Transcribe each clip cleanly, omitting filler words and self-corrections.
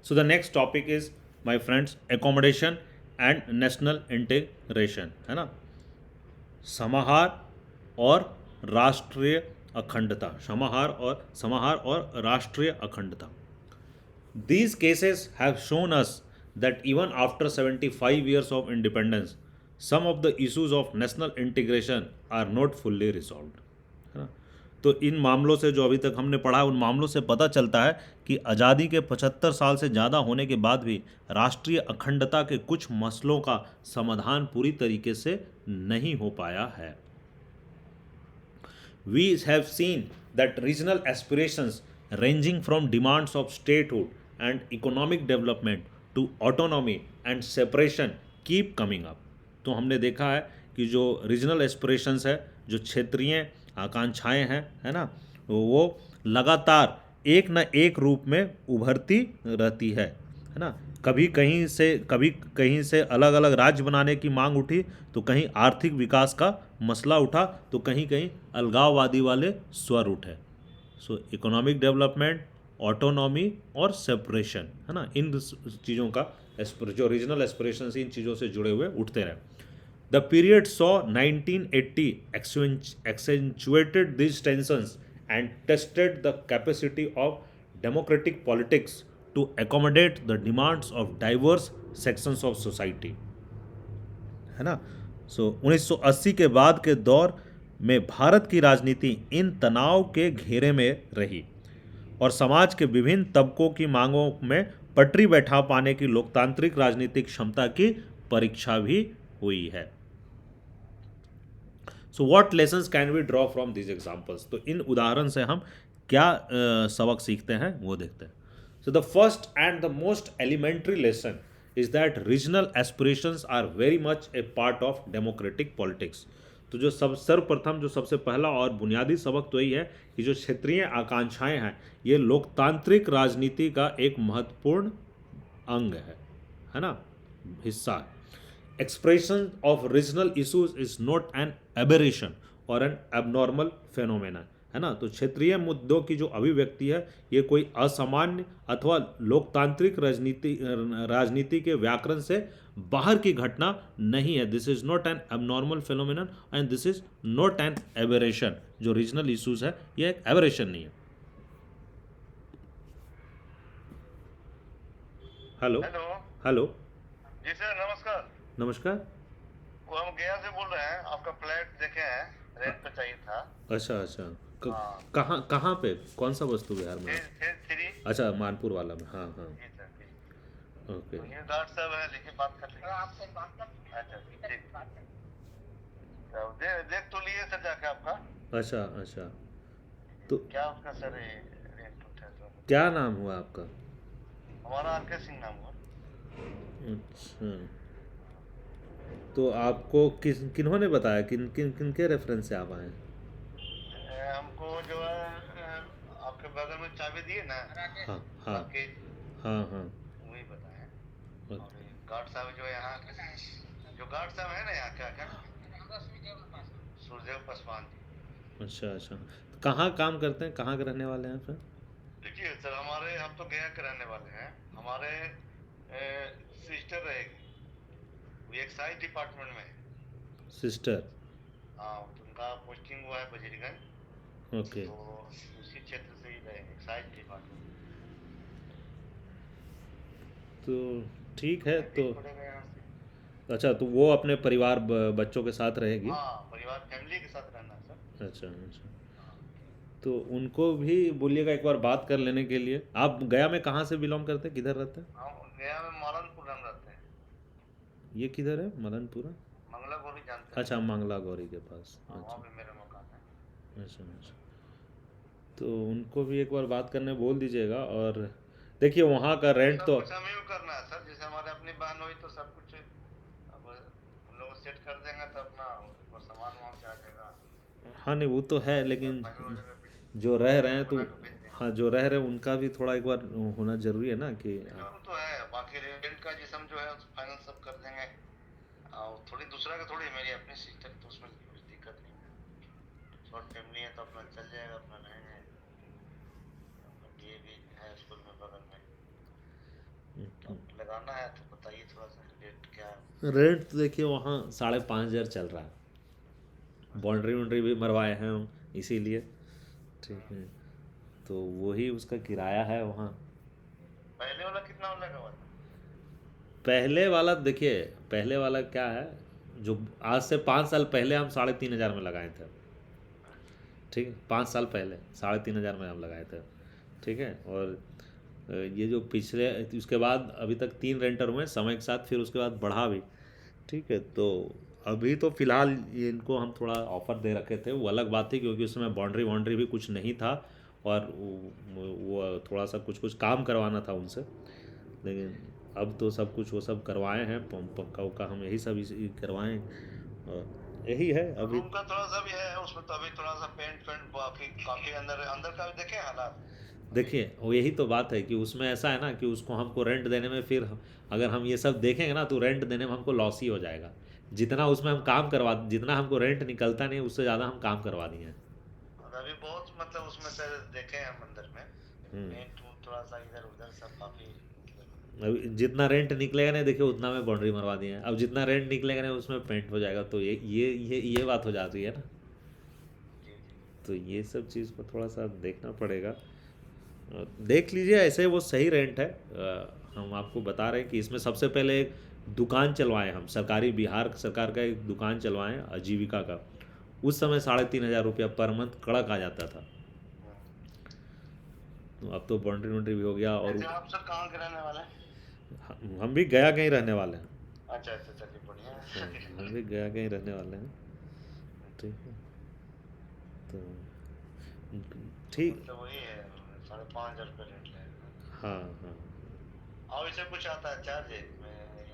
So the next topic is, my friends, accommodation and national integration, है ना. समाहार और राष्ट्रीय अखंडता, समाहार और राष्ट्रीय अखंडता. These cases have shown us that even after 75 years of independence, some of the issues of national integration are not fully resolved. है ना. तो इन मामलों से जो अभी तक हमने पढ़ा है, उन मामलों से पता चलता है कि आज़ादी के 75 साल से ज़्यादा होने के बाद भी राष्ट्रीय अखंडता के कुछ मसलों का समाधान पूरी तरीके से नहीं हो पाया है. We have seen that regional aspirations ranging from demands of statehood and economic development to autonomy and separation keep coming up. तो हमने देखा है कि जो रीजनल एस्पिरेशंस है, जो क्षेत्रीय आकांक्षाएं हैं, है ना, वो लगातार एक न एक रूप में उभरती रहती है ना. कभी कहीं से अलग अलग राज्य बनाने की मांग उठी, तो कहीं आर्थिक विकास का मसला उठा, तो कहीं कहीं अलगाववादी वाले स्वर उठे. सो इकोनॉमिक डेवलपमेंट, ऑटोनॉमी और सेपरेशन, है ना, इन चीज़ों का जो रीजनल एस्पिरेशन इन चीज़ों से जुड़े हुए उठते रहे. The period saw 1980 accentuated these tensions and tested the capacity of democratic politics to accommodate the demands of diverse sections of society, है ना. सो 1980 के बाद के दौर में भारत की राजनीति इन तनाव के घेरे में रही और समाज के विभिन्न तबकों की मांगों में पटरी बैठा पाने की लोकतांत्रिक राजनीतिक क्षमता की परीक्षा भी हुई है. So what lessons can we draw from this examples. तो इन उदाहरण से हम क्या सबक सीखते हैं वो देखते हैं. So the first and the most elementary lesson is that regional aspirations are very much a part of democratic politics. तो जो सर्वप्रथम जो सबसे पहला और बुनियादी सबक तो यही है कि जो क्षेत्रीय आकांक्षाएं हैं, ये लोकतांत्रिक राजनीति का एक महत्वपूर्ण अंग है ना, हिस्सा है. Expression of regional issues is not an aberration or an abnormal phenomenon, है ना. तो क्षेत्रीय मुद्दों की जो अभिव्यक्ति है, ये कोई असामान्य अथवा लोकतांत्रिक राजनीति के व्याकरण से बाहर की घटना नहीं है. This is not an abnormal phenomenon and this is not an aberration. जो रीजनल इश्यूज है, ये एक एबरेशन नहीं है. हेलो. Hello hello. जी सर, नमस्कार. नमस्कार. वो हम गया से बोल रहे हैं. आपका फ्लैट देखे हैं, रेंट पे चाहिए था. अच्छा अच्छा. हाँ. कहाँ कहाँ पे, कौन सा वस्तु विहार में? फिर थ्री. अच्छा, मानपुर वाला में. हाँ हाँ. जी सर, जी. ओके. तो ये गार्ड साहब है, देखिए बात कर लीजिए. आपसे बात कर. अच्छा ठीक. तो देख तो लिए सर जाके आपका. अच्छा अच्छा. तो क्या उसका सर रेंट उठा तो? क्या नाम हुआ आपका? हमारा आर.के. सिंह नाम हुआ. अच्छा. तो आपको किन्होंने बताया, किन किन किन के रेफरेंस से आप आए? हमको जो है आपके बगल में चाबी दिए ना. हाँ हाँ आपके हाँ हाँ. वही बताए. और ओके. गार्ड साहब जो यहाँ, जो गार्ड साहब है ना यहाँ, क्या सूर्यदेव पासवान जी. अच्छा अच्छा. कहाँ काम करते हैं, कहाँ के रहने वाले हैं फिर? देखिए सर, हम तो गया के रहने वाले हैं. हमारे सिस्टर रहेगी, वो एक्साइज डिपार्टमेंट में है. सिस्टर. हाँ, तो उनका पोस्टिंग हुआ है बजीरगंज. ओके. तो उसी क्षेत्र से ही रहेंगे, एक्साइज डिपार्टमेंट. तो ठीक है. तो पड़ेगा यहाँ से. अच्छा, तो वो अपने परिवार बच्चों के साथ रहेगी? हाँ, परिवार फैमिली के साथ रहना है सर. अच्छा अच्छा. तो उनको भी बोलिएगा एक बार बात कर लेने के लिए. आप गया में कहाँ से बिलोंग करते हैं, किधर रहते हैं? हम गया में मालनपुर हम रहते हैं. ये किधर है, मदनपुरा? मंगला गौरी जानते हैं? अच्छा, मंगला गौरी के पास. हाँ, वहाँ अच्छा पे मेरा मकान है. अच्छा अच्छा. तो उनको भी एक बार बात करने बोल दीजिएगा. और देखिए वहाँ का रेंट सब तो कुछ हमें भी करना है सर. जैसे हमारे अपनी बहन हुई तो सब कुछ अब उन लोग सेट कर देंगे तो अपना वो सामान वहाँ से आ जाएगा. हाँ नहीं, वो तो है, लेकिन फाइनल हो जाएगा बिल. जो रह रहे हैं तो, बना के भेज देंगे. हाँ, जो रह रहे हैं उनका भी थोड़ा एक बार होना जरूरी है ना कि. वो तो है. बाकी रेंट का जिसम जो है फाइनल सब कर देंगे. और थोड़ी दूसरा का थोड़ी, मेरी अपनी सिस्टर, तो उसमें कुछ दिक्कत नहीं है. शॉर्ट फैमिली है तो अपना चल जाएगा, अपना रहेंगे. ये भी है स्कूल में बगल में. लगाना है तो बताइए थोड़ा सा रेट क्या है। रेंट तो देखिए वहाँ 5,500 चल रहा है। बाउंड्री वाउंड्री भी मरवाए हैं हम इसीलिए। ठीक है, तो वही उसका किराया है वहाँ। पहले वाला कितना लगा हुआ था? पहले वाला देखिए, पहले वाला क्या है, जो आज से 5 साल पहले हम 3,500 में लगाए थे। ठीक है, 5 साल पहले 3,500 में हम लगाए थे। ठीक है, और ये जो पिछले उसके बाद अभी तक 3 रेंटर हुए समय के साथ, फिर उसके बाद बढ़ा भी। ठीक है, तो अभी तो फ़िलहाल ये इनको हम थोड़ा ऑफ़र दे रखे थे, वो अलग बात थी क्योंकि उसमें बाउंड्री वाउंड्री भी कुछ नहीं था, और वो थोड़ा सा कुछ कुछ काम करवाना था उनसे। लेकिन अब तो सब कुछ वो सब करवाए हैं, पक्का उक्का हम यही सब इसी करवाएं, और यही है अभी। रूम का थोड़ा सा भी है उसमें, तो अभी थोड़ा सा पेंट बाकी काफी अंदर अंदर का भी देखे हालात। देखिए वो यही तो बात है कि उसमें ऐसा है ना कि उसको हमको रेंट देने में, फिर अगर हम ये सब देखेंगे ना तो रेंट देने में हमको लॉस ही हो जाएगा। जितना उसमें हम काम करवा, जितना हमको रेंट निकलता नहीं उससे ज़्यादा हम काम करवा दिए हैं। और अभी बहुत मतलब उसमें से देखे हैं हम अंदर में हम्म। पेंट थोड़ा सा इधर उधर सब काफी मतलब। अब जितना रेंट निकलेगा नहीं देखिए उतना में बाउंड्री मरवा दिए हैं, अब जितना रेंट निकलेगा नहीं उसमें पेंट हो जाएगा, तो ये बात हो जाती है ना। जी जी। तो ये सब चीज़ को थोड़ा सा देखना पड़ेगा। देख लीजिए, ऐसे वो सही रेंट है। हम आपको बता रहे हैं कि इसमें सबसे पहले एक दुकान चलवाएं हम, सरकारी, बिहार सरकार का एक दुकान चलवाएं आजीविका का। उस समय 3,500 रुपया पर मंथ कड़क आ जाता था। तो अब तो बाउंड्री वाउंड्री भी हो गया, और अच्छा आप सर कहाँ के रहने वाले हैं? हम भी गया कहीं रहने वाले हैं। अच्छा अच्छा चलिए बढ़िया हाँ, है। हम भी गया कहीं रहने वाले हैं। ठीक है, तो ठीक। मतलब वही है 5,500 रेट लगेगा। हाँ हाँ, और इसे कुछ आता है चार्ज है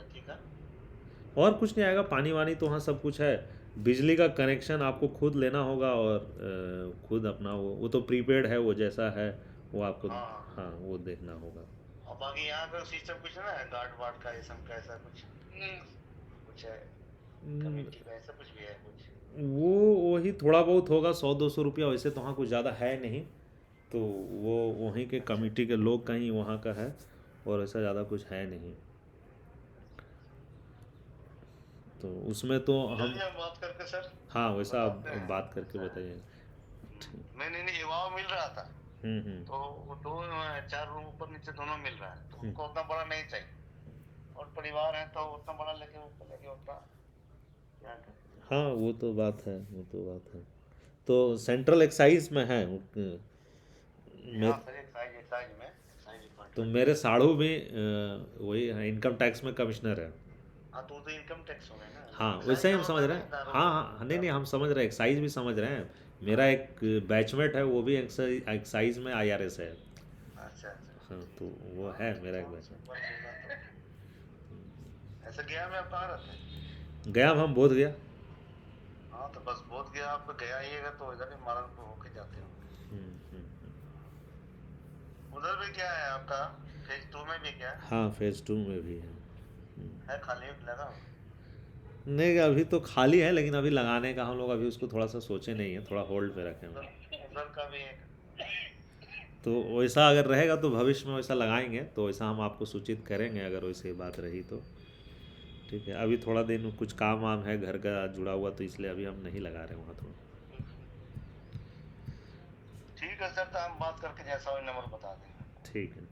अथी का? और कुछ नहीं आएगा, पानी वानी तो हाँ सब कुछ है। बिजली का कनेक्शन आपको खुद लेना होगा, और खुद अपना वो तो प्रीपेड है, वो जैसा है वो आपको, हाँ हाँ। हाँ वो देखना होगा। और बाकी यहाँ का सिस्टम कुछ है ना गार्ड वार्ड का ये सब का ऐसा कुछ कुछ है हम्म, कमेटी का ऐसा कुछ भी है कुछ? वो वही थोड़ा बहुत होगा, 100-200 रुपया, वैसे तो हाँ कुछ ज़्यादा है नहीं। तो वो वहीं के अच्छा कमेटी के लोग का ही वहाँ का है, और ऐसा ज़्यादा कुछ है नहीं। तो उसमें तो हम, चलिए हम बात करके सर हाँ वैसा आप बताते हैं बात करके ऐसा है। बताइए। ठीक। नहीं नहीं नहीं युवाओं मिल रहा था हम्म। तो वो दो 4 रूम ऊपर नीचे दोनों मिल रहा है तो हम्म। उनको उतना बड़ा नहीं चाहिए और परिवार है तो उतना बड़ा लेके ऊपर लेके उतना क्या करें। हाँ वो तो बात है, वो तो बात है। तो सेंट्रल एक्साइज में है हाँ मेरे, सर एक्साइज तो डिपार्टमेंट में। मेरे साढ़ू भी वही है, इनकम टैक्स में कमिश्नर है। हाँ तो वो तो इनकम टैक्स हो गए ना हाँ एक्साइज वैसे ही तो हम समझ होता है रहे ना हैं, दारू हाँ हाँ, नहीं नहीं, दारू। हम समझ रहे हैं, एक्साइज भी समझ रहे हैं। मेरा एक बैचमेट है, वो भी एक्साइज में IRS है। अच्छा अच्छा हाँ ठीक तो है वो हाँ है तो मेरा एक चांस बैचमेट। ऊपर होगा तो ऐसे गया में आप कहाँ रहते हैं? गया, हम बोध गया। हाँ तो बस बोध गया आप गया ही है तो इधर ही मालनपुर होके जाते होंगे। हम्म। उधर भी क्या है आपका फेज 2 में भी क्या हाँ फेज़ 2 में भी है। है खाली लगा हुआ? नहीं अभी तो खाली है, लेकिन अभी लगाने का हम लोग अभी उसको थोड़ा सा सोचे नहीं है, थोड़ा होल्ड पे रखे उधर हैं। उधर का भी एक तो वैसा अगर रहेगा तो भविष्य में वैसा लगाएंगे, तो वैसा हम आपको सूचित करेंगे अगर वैसी बात रही तो। ठीक है, अभी थोड़ा दिन कुछ काम वाम है घर का जुड़ा हुआ, तो इसलिए अभी हम नहीं लगा रहे वहाँ थोड़ा। ठीक है सर तो हम बात करके जैसा हो नंबर बता देंगे। ठीक है।